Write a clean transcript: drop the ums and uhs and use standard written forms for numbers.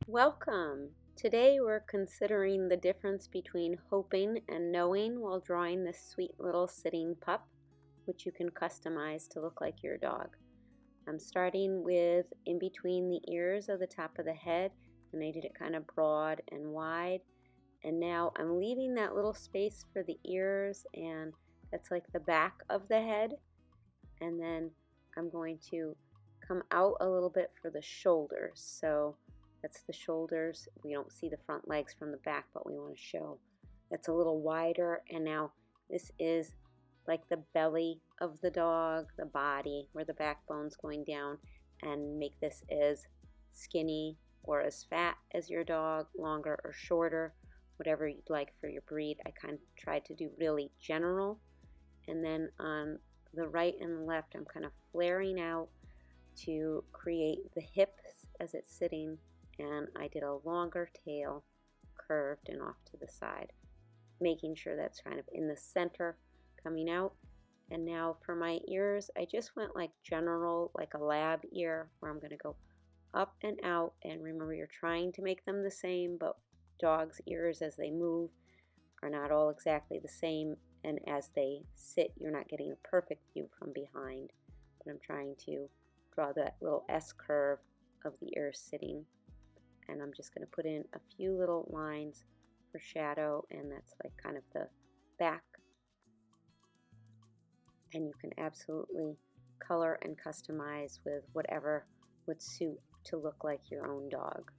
Welcome! Today we're considering the difference between hoping and knowing while drawing this sweet little sitting pup, which you can customize to look like your dog. I'm starting with in between the ears of the top of the head, and I did it kind of broad and wide. And now I'm leaving that little space for the ears, and that's like the back of the head. And then I'm going to come out a little bit for the shoulders. So that's the shoulders. We don't see the front legs from the back, but we want to show that's a little wider. And now this is like the belly of the dog, the body, where the backbone's going down, and make this as skinny or as fat as your dog, longer or shorter, whatever you'd like for your breed. I kind of tried to do really general. And then on the right and the left, I'm kind of flaring out to create the hips as it's sitting, and I did a longer tail curved and off to the side, making sure that's kind of in the center coming out. And now for my ears, I just went like general, like a lab ear, where I'm going to go up and out. And remember, you're trying to make them the same, but dogs' ears as they move are not all exactly the same, and as they sit you're not getting a perfect view from behind, but I'm trying to draw that little S curve of the ear sitting, and I'm just going to put in a few little lines for shadow, and that's like kind of the back, and you can absolutely color and customize with whatever would suit to look like your own dog.